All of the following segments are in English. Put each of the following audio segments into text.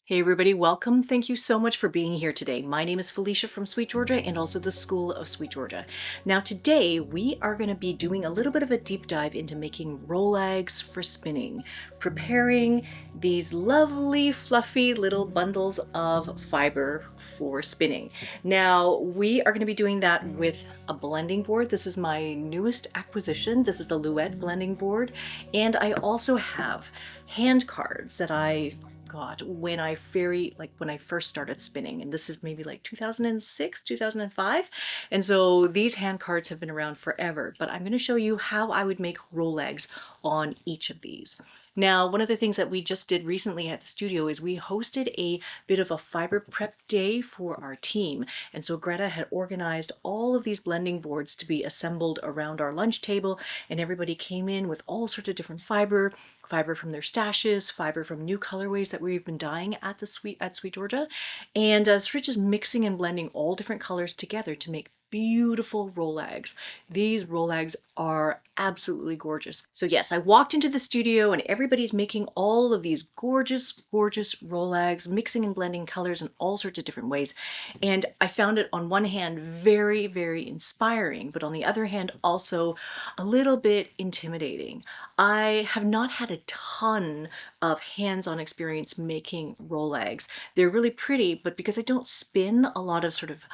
Hey everybody, welcome. Thank you so much for being here today. My name is Felicia from SweetGeorgia and also the School of SweetGeorgia. Now today we are going to be doing a little bit of a deep dive into making Rolags for spinning, preparing these lovely fluffy little bundles of fiber for spinning. Now we are going to be doing that with a blending board. This is my newest acquisition. This is the Luette blending board, and I also have hand cards that I got when I when I first started spinning, and this is maybe like 2006, 2005. And so these hand cards have been around forever, but I'm going to show you how I would make Rolags on each of these. Now, one of the things that we just did recently at the studio is we hosted a bit of a fiber prep day for our team. And so Greta had organized all of these blending boards to be assembled around our lunch table, and everybody came in with all sorts of different fiber from their stashes, fiber from new colorways that we've been dyeing at SweetGeorgia, and so we're just mixing and blending all different colors together to make beautiful Rolags. These Rolags are absolutely gorgeous. So yes, I walked into the studio and everybody's making all of these gorgeous, gorgeous Rolags, mixing and blending colors in all sorts of different ways. And I found it on one hand very, very inspiring, but on the other hand also a little bit intimidating. I have not had a ton of hands-on experience making Rolags. They're really pretty, but because I don't spin a lot of sort of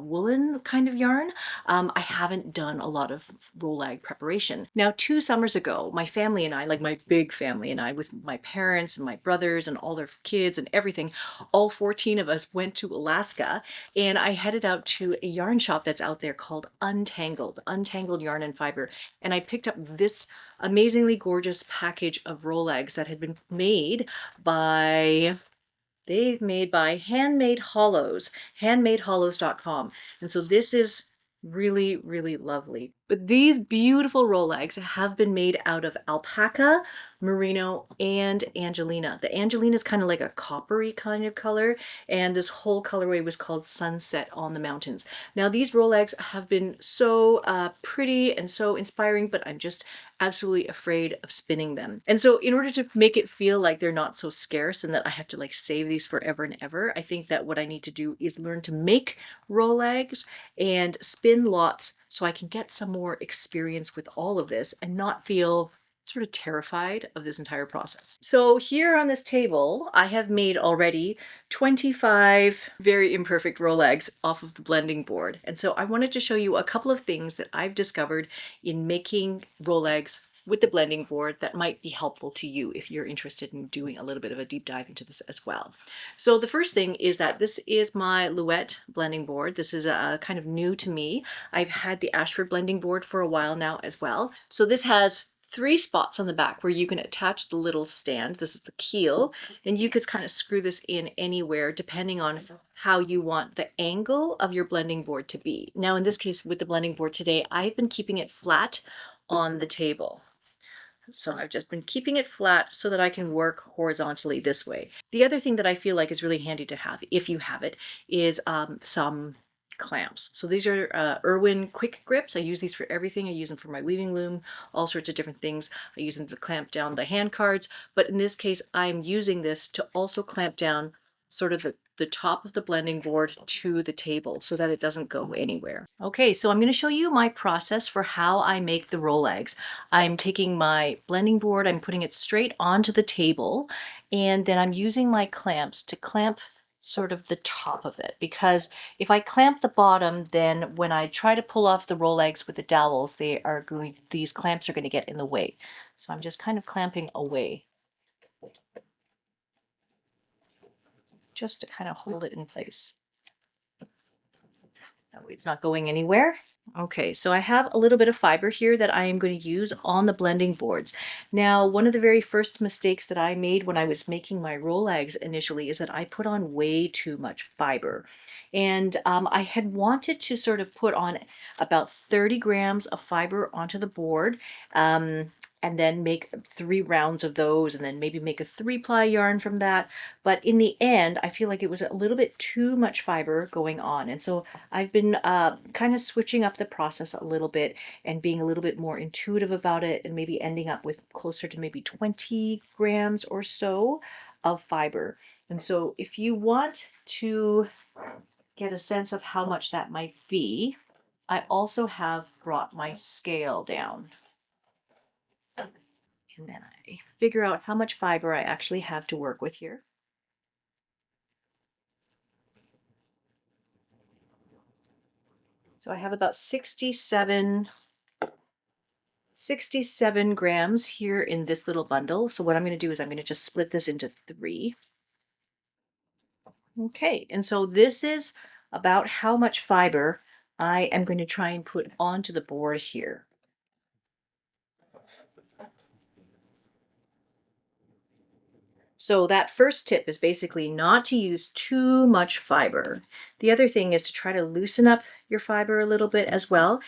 woolen kind of yarn, I haven't done a lot of Rolag preparation. Now, 2 summers ago, my family and I, like my big family and I, with my parents and my brothers and all their kids and everything, all 14 of us went to Alaska, and I headed out to a yarn shop that's out there called Untangled Yarn and Fiber, and I picked up this amazingly gorgeous package of Rolags that had been made by Handmade Hollows, handmadehollows.com. And so this is really, really lovely. But these beautiful Rolags have been made out of alpaca, merino, and Angelina. The Angelina is kind of like a coppery kind of color, and this whole colorway was called Sunset on the Mountains. Now these Rolags have been so pretty and so inspiring, but I'm just absolutely afraid of spinning them. And so in order to make it feel like they're not so scarce and that I have to like save these forever and ever, I think that what I need to do is learn to make Rolags and spin lots so I can get some more experience with all of this and not feel sort of terrified of this entire process. So here on this table, I have made already 25 very imperfect Rolags off of the blending board. And so I wanted to show you a couple of things that I've discovered in making Rolags with the blending board that might be helpful to you if you're interested in doing a little bit of a deep dive into this as well. So the first thing is that this is my Luette blending board. This is kind of new to me. I've had the Ashford blending board for a while now as well. So this has 3 spots on the back where you can attach the little stand. This is the keel, and you could kind of screw this in anywhere depending on how you want the angle of your blending board to be. Now in this case with the blending board today, I've been keeping it flat on the table. So I've just been keeping it flat so that I can work horizontally this way. The other thing that I feel like is really handy to have, if you have it, is some clamps. So these are Irwin quick grips. I use these for everything. I use them for my weaving loom, all sorts of different things. I use them to clamp down the hand cards, but in this case, I'm using this to also clamp down sort of the top of the blending board to the table so that it doesn't go anywhere. Okay, so I'm going to show you my process for how I make the Rolags. I'm taking my blending board, I'm putting it straight onto the table, and then I'm using my clamps to clamp sort of the top of it, because if I clamp the bottom, then when I try to pull off the Rolags with the dowels, these clamps are going to get in the way. So I'm just kind of clamping away, just to kind of hold it in place. That way it's not going anywhere. Okay, so I have a little bit of fiber here that I am going to use on the blending boards. Now, one of the very first mistakes that I made when I was making my Rolags initially is that I put on way too much fiber. And I had wanted to sort of put on about 30 grams of fiber onto the board. And then make 3 rounds of those, and then maybe make a 3-ply yarn from that. But in the end, I feel like it was a little bit too much fiber going on. And so I've been kind of switching up the process a little bit and being a little bit more intuitive about it, and maybe ending up with closer to maybe 20 grams or so of fiber. And so if you want to get a sense of how much that might be, I also have brought my scale down. And then I figure out how much fiber I actually have to work with here. So I have about 67 grams here in this little bundle. So what I'm going to do is I'm going to just split this into 3. Okay, and so this is about how much fiber I am going to try and put onto the board here. So that first tip is basically not to use too much fiber. The other thing is to try to loosen up your fiber a little bit as well.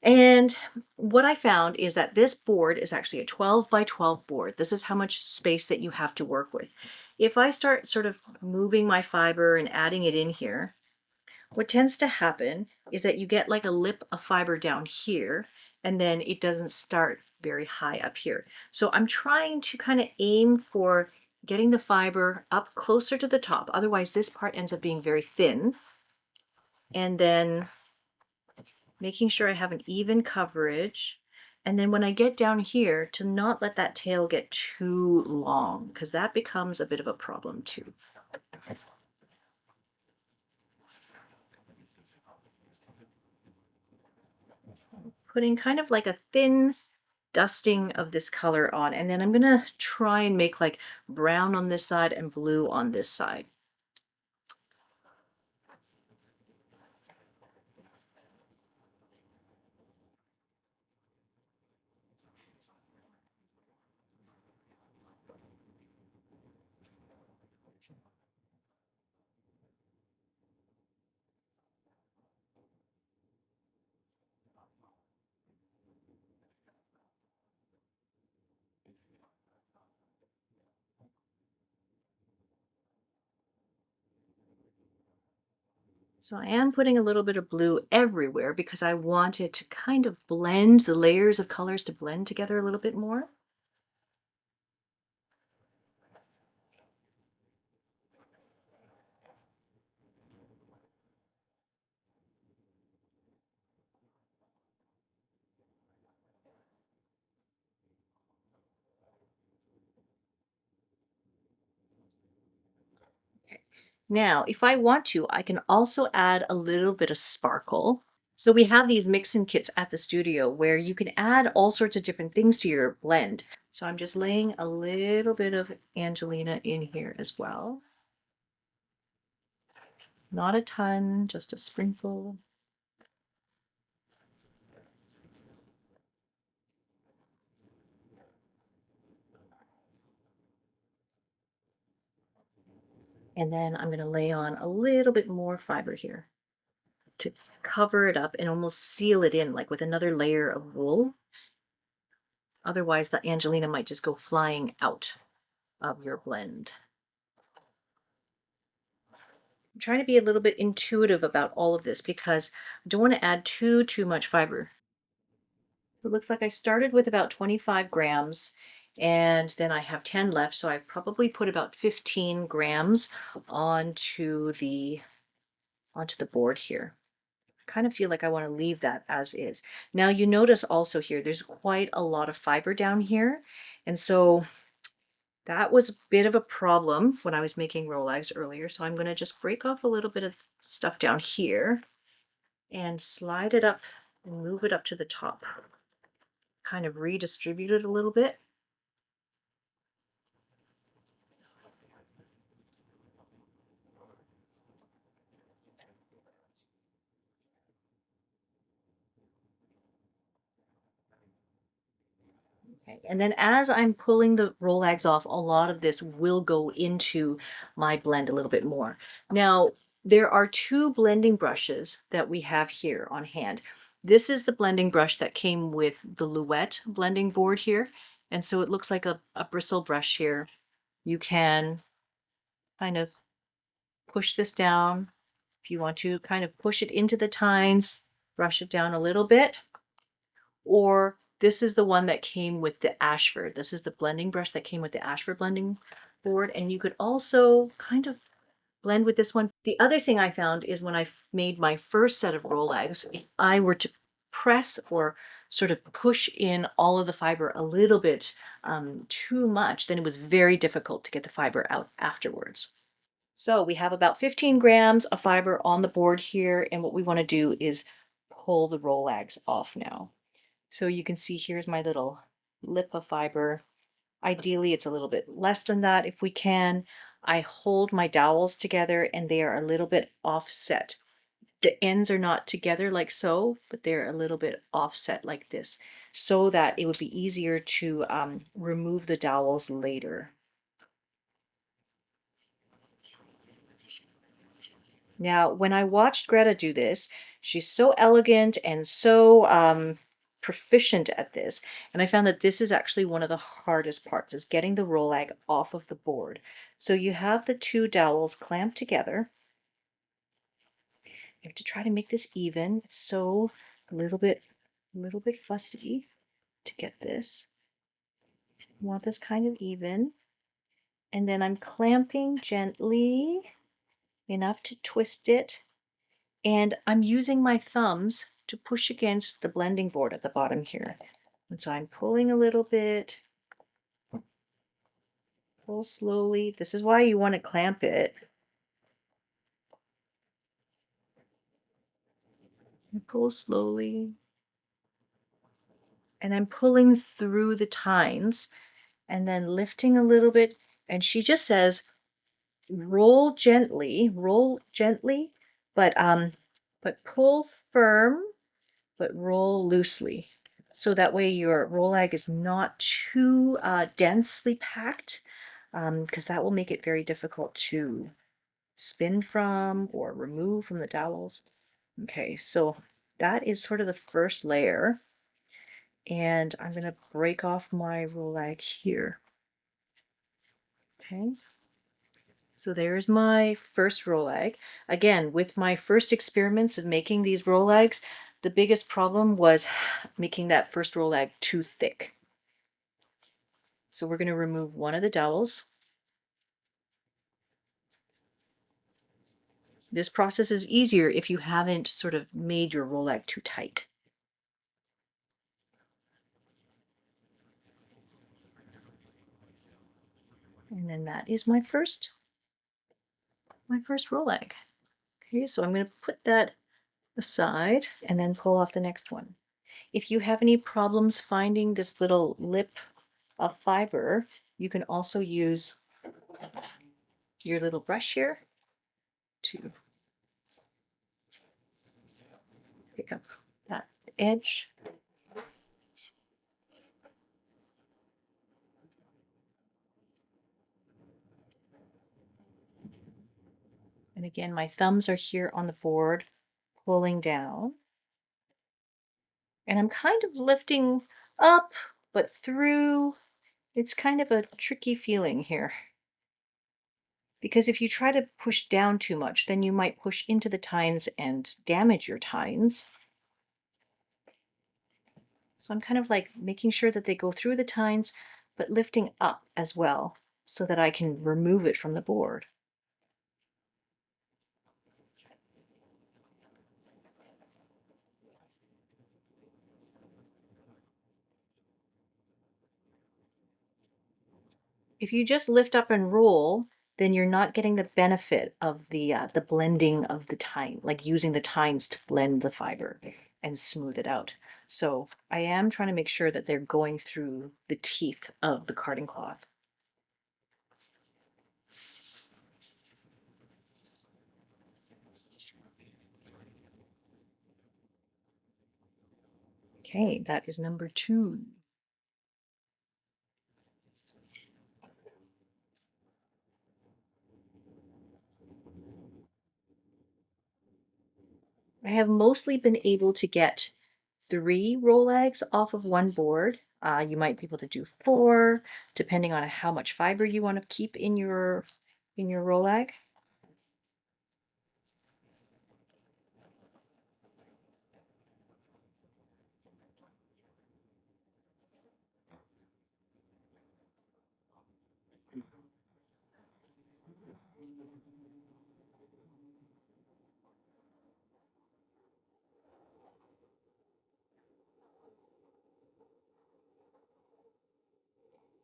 And what I found is that this board is actually a 12 by 12 board. This is how much space that you have to work with. If I start sort of moving my fiber and adding it in here, what tends to happen is that you get like a lip of fiber down here, and then it doesn't start very high up here. So I'm trying to kind of aim for getting the fiber up closer to the top. Otherwise, this part ends up being very thin. And then making sure I have an even coverage. And then when I get down here, to not let that tail get too long, because that becomes a bit of a problem too. Putting kind of like a thin dusting of this color on, and then I'm gonna try and make like brown on this side and blue on this side. So I am putting a little bit of blue everywhere because I want it to kind of blend, the layers of colors to blend together a little bit more. Okay. Now, if I want to, I can also add a little bit of sparkle. So we have these mix-in kits at the studio where you can add all sorts of different things to your blend. So I'm just laying a little bit of Angelina in here as well. Not a ton, just a sprinkle. And then I'm going to lay on a little bit more fiber here to cover it up and almost seal it in, like with another layer of wool. Otherwise, the Angelina might just go flying out of your blend. I'm trying to be a little bit intuitive about all of this because I don't want to add too much fiber. It looks like I started with about 25 grams and then I have 10 left. So I've probably put about 15 grams onto the board here. I kind of feel like I want to leave that as is. Now you notice also here, there's quite a lot of fiber down here. And so that was a bit of a problem when I was making Rolags earlier. So I'm going to just break off a little bit of stuff down here and slide it up and move it up to the top. Kind of redistribute it a little bit. Okay. And then as I'm pulling the Rolags off, a lot of this will go into my blend a little bit more. Now, there are 2 blending brushes that we have here on hand. This is the blending brush that came with the Luette blending board here. And so it looks like a bristle brush here. You can kind of push this down. If you want to kind of push it into the tines, brush it down a little bit. Or this is the one that came with the Ashford. This is the blending brush that came with the Ashford blending board, and you could also kind of blend with this one. The other thing I found is when I made my first set of Rolags, if I were to press or sort of push in all of the fiber a little bit too much, then it was very difficult to get the fiber out afterwards. So we have about 15 grams of fiber on the board here, and what we want to do is pull the Rolags off now. So you can see here's my little lip of fiber. Ideally, it's a little bit less than that if we can. I hold my dowels together and they are a little bit offset. The ends are not together like so, but they're a little bit offset like this, so that it would be easier to remove the dowels later. Now, when I watched Greta do this, she's so elegant and so proficient at this. And I found that this is actually one of the hardest parts, is getting the Rolag off of the board. So you have the two dowels clamped together. You have to try to make this even. It's so a little bit fussy to get this. You want this kind of even. And then I'm clamping gently enough to twist it. And I'm using my thumbs to push against the blending board at the bottom here. And so I'm pulling a little bit, pull slowly. This is why you want to clamp it. And pull slowly. And I'm pulling through the tines and then lifting a little bit. And she just says, roll gently, but pull firm, but roll loosely. So that way your Rolag is not too densely packed, because that will make it very difficult to spin from or remove from the dowels. Okay, so that is sort of the first layer. And I'm going to break off my Rolag here. Okay. So there's my first Rolag. Again, with my first experiments of making these Rolags, the biggest problem was making that first Rolag too thick. So we're going to remove one of the dowels. This process is easier if you haven't sort of made your Rolag too tight. And then that is my first Rolag. Okay, so I'm going to put that aside and then pull off the next one. If you have any problems finding this little lip of fiber, you can also use your little brush here to pick up that edge. And again, my thumbs are here on the board, pulling down. And I'm kind of lifting up, but through. It's kind of a tricky feeling here. Because if you try to push down too much, then you might push into the tines and damage your tines. So I'm kind of like making sure that they go through the tines, but lifting up as well so that I can remove it from the board. If you just lift up and roll, then you're not getting the benefit of the blending of the tine, like using the tines to blend the fiber and smooth it out. So I am trying to make sure that they're going through the teeth of the carding cloth. Okay, that is number 2. I have mostly been able to get 3 Rolags off of one board. You might be able to do 4, depending on how much fiber you want to keep in your Rolag.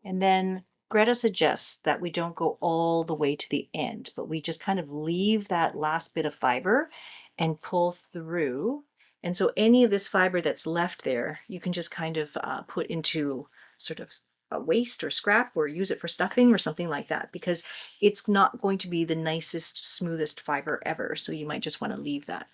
And then Greta suggests that we don't go all the way to the end, but we just kind of leave that last bit of fiber and pull through. And so any of this fiber that's left there, you can just kind of put into sort of a waste or scrap or use it for stuffing or something like that, because it's not going to be the nicest, smoothest fiber ever. So you might just want to leave that.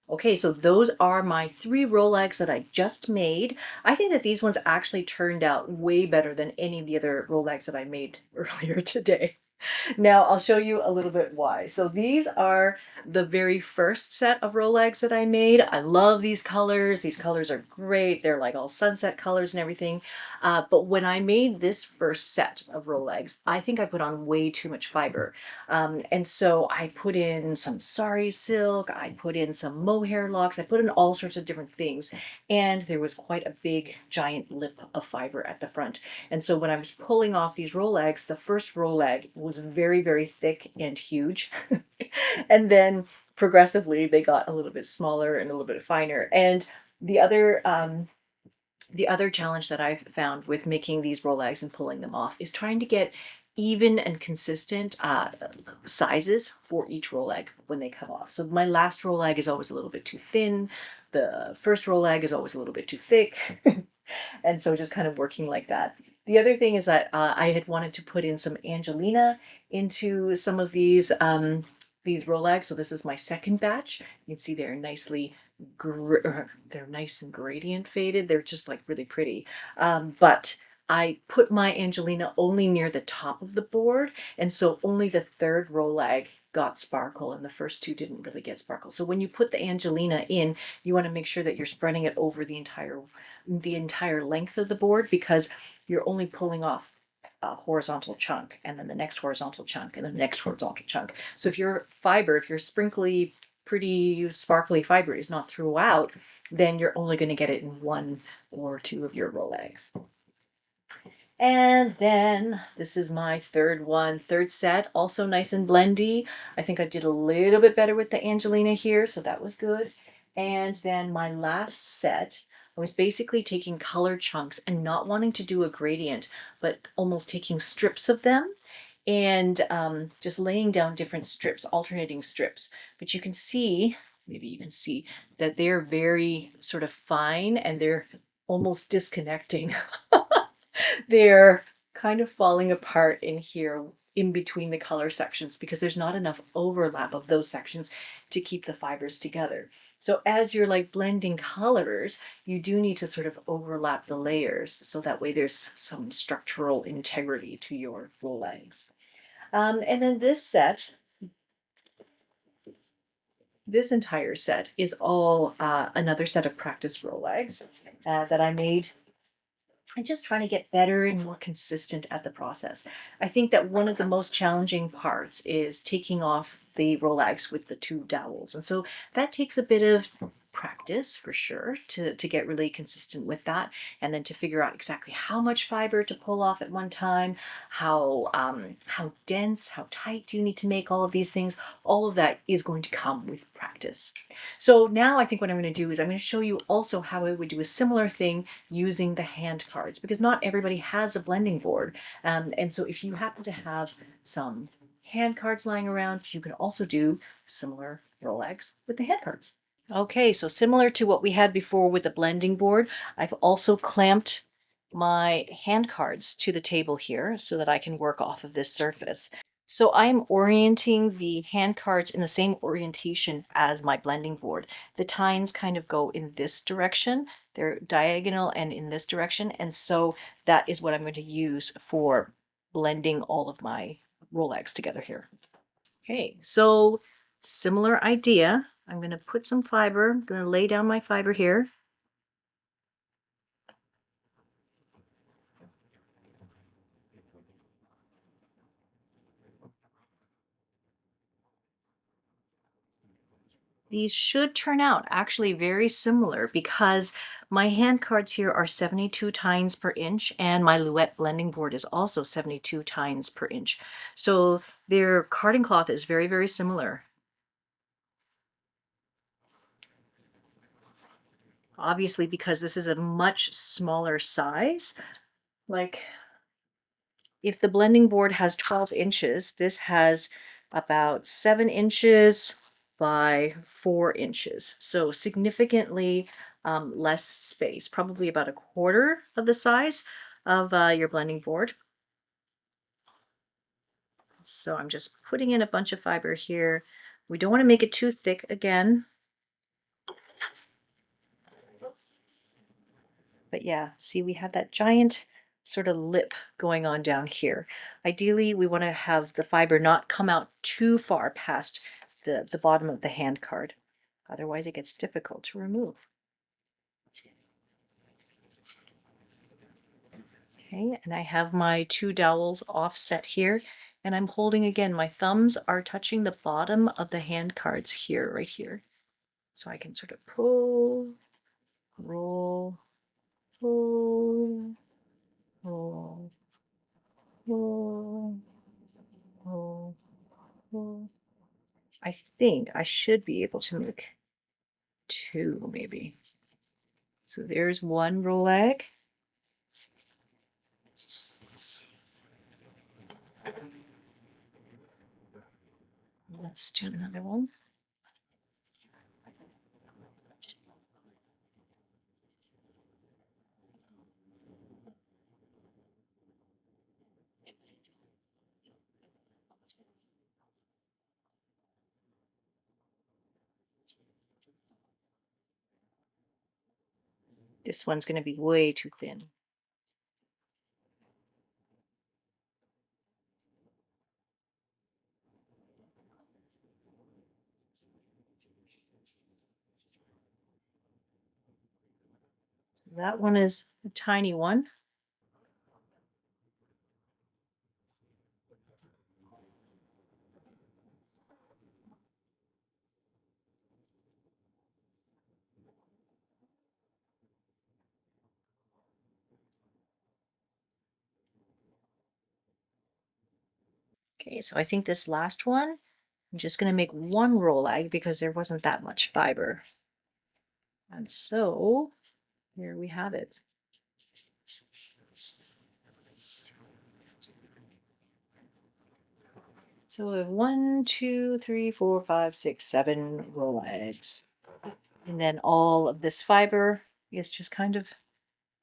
Okay, so those are my 3 Rolags that I just made. I think that these ones actually turned out way better than any of the other Rolags that I made earlier today. Now I'll show you a little bit why. So these are the very first set of Rolags that I made. I love these colors. These colors are great. They're like all sunset colors and everything. But when I made this first set of Rolags, I think I put on way too much fiber. And so I put in some sari silk, I put in some mohair locks, I put in all sorts of different things. And there was quite a big giant lip of fiber at the front. And so when I was pulling off these Rolags, the first Rolag was very, very thick and huge. And then progressively they got a little bit smaller and a little bit finer. And the other challenge that I've found with making these Rolags and pulling them off is trying to get even and consistent sizes for each Rolag when they come off. So my last Rolag is always a little bit too thin. The first Rolag is always a little bit too thick. And so just kind of working like that. The other thing is that I had wanted to put in some Angelina into some of these Rolags. So this is my second batch. You can see they're they're nice and gradient faded. They're just like really pretty. But I put my Angelina only near the top of the board, and so only the third Rolag got sparkle and the first two didn't really get sparkle. So when you put the Angelina in, you want to make sure that you're spreading it over the entire length of the board, because you're only pulling off a horizontal chunk and then the next horizontal chunk and then the next horizontal chunk. So if your sprinkly, pretty sparkly fiber is not throughout, then you're only going to get it in one or two of your Rolags. And then this is my third set, also nice and blendy. I think I did a little bit better with the Angelina here, so that was good. And then my last set, I was basically taking color chunks and not wanting to do a gradient, but almost taking strips of them and just laying down different strips, alternating strips. But you can see, maybe you can see, that they're very sort of fine and they're almost disconnecting. They're kind of falling apart in here in between the color sections because there's not enough overlap of those sections to keep the fibers together. So as you're like blending colors, you do need to sort of overlap the layers so that way there's some structural integrity to your Rolags. And then this entire set is all another set of practice Rolags that I made and just trying to get better and more consistent at the process. I think that one of the most challenging parts is taking off the Rolags with the two dowels. And so that takes a bit of practice for sure to get really consistent with that, and then to figure out exactly how much fiber to pull off at one time, how dense, how tight do you need to make all of these things. All of that is going to come with practice. So now I think what I'm going to do is I'm going to show you also how I would do a similar thing using the hand cards, because not everybody has a blending board. And so if you happen to have some hand cards lying around, you can also do similar Rolags with the hand cards. Okay, so similar to what we had before with the blending board, I've also clamped my hand cards to the table here so that I can work off of this surface. So I'm orienting the hand cards in the same orientation as my blending board. The tines kind of go in this direction. They're diagonal and in this direction. And so that is what I'm going to use for blending all of my Rolags together here. Okay, so similar idea. I'm going to put some fiber. I'm going to lay down my fiber here. These should turn out actually very similar because my hand cards here are 72 tines per inch and my Luette blending board is also 72 tines per inch. So their carding cloth is very, very similar. Obviously, because this is a much smaller size, like if the blending board has 12 inches, this has about 7 inches by 4 inches. So significantly less space, probably about a quarter of the size of your blending board. So I'm just putting in a bunch of fiber here. We don't want to make it too thick again. But yeah, see, we have that giant sort of lip going on down here. Ideally, we want to have the fiber not come out too far past the bottom of the hand card. Otherwise, it gets difficult to remove. Okay, and I have my 2 dowels offset here, and I'm holding again, my thumbs are touching the bottom of the hand cards here, right here. So I can sort of pull, roll, pull, roll, pull, roll, pull. I think I should be able to make 2 maybe. So there's one Rolag. Let's do another one. This one's going to be way too thin. That one is a tiny one. Okay, so I think this last one, I'm just going to make 1 Rolag because there wasn't that much fiber. And so here we have it. So we have 1, 2, 3, 4, 5, 6, 7 Rolags. And then all of this fiber is just kind of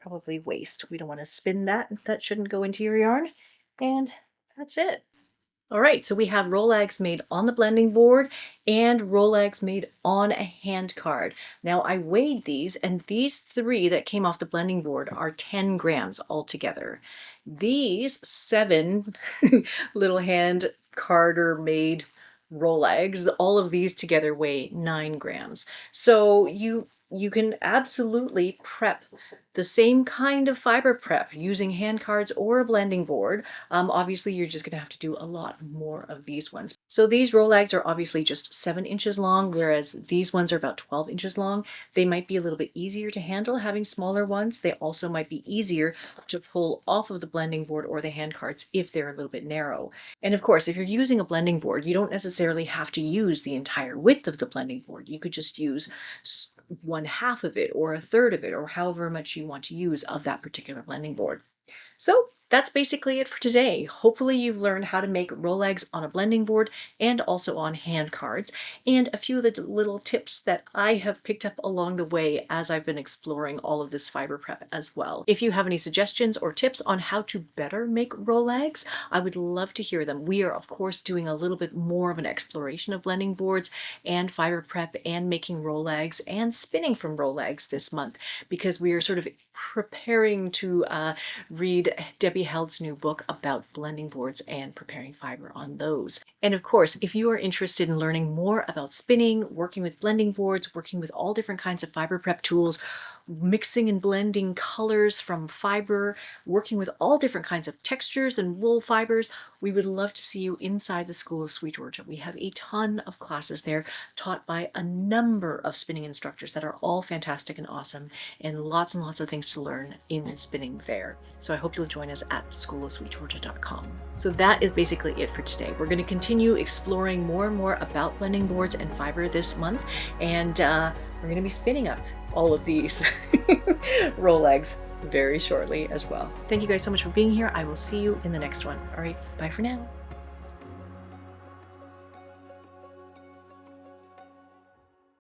probably waste. We don't want to spin that. That shouldn't go into your yarn. And that's it. All right, so we have Rolags made on the blending board and Rolags made on a hand card. Now I weighed these, and these 3 that came off the blending board are 10 grams altogether. These 7 little hand carder made Rolags, all of these together weigh 9 grams. So you can absolutely prep the same kind of fiber prep using hand cards or a blending board. Obviously, you're just going to have to do a lot more of these ones. So these Rolags are obviously just 7 inches long, whereas these ones are about 12 inches long. They might be a little bit easier to handle having smaller ones. They also might be easier to pull off of the blending board or the hand cards if they're a little bit narrow. And of course, if you're using a blending board, you don't necessarily have to use the entire width of the blending board. You could just use 1/2 of it or 1/3 of it, or however much you want to use of that particular blending board. So that's basically it for today. Hopefully you've learned how to make Rolags on a blending board and also on hand cards, and a few of the little tips that I have picked up along the way as I've been exploring all of this fiber prep as well. If you have any suggestions or tips on how to better make Rolags, I would love to hear them. We are of course doing a little bit more of an exploration of blending boards and fiber prep and making Rolags and spinning from Rolags this month, because we are sort of preparing to read Debbie Held's new book about blending boards and preparing fiber on those. And of course, if you are interested in learning more about spinning, working with blending boards, working with all different kinds of fiber prep tools, mixing and blending colors from fiber, working with all different kinds of textures and wool fibers, we would love to see you inside the School of SweetGeorgia. We have a ton of classes there taught by a number of spinning instructors that are all fantastic and awesome, and lots of things to learn in spinning there. So I hope you'll join us at schoolofsweetgeorgia.com. So that is basically it for today. We're going to continue exploring more and more about blending boards and fiber this month, and we're going to be spinning up all of these Rolags. very shortly as well. Thank you guys so much for being here. I will see you in the next one. All right, bye for now.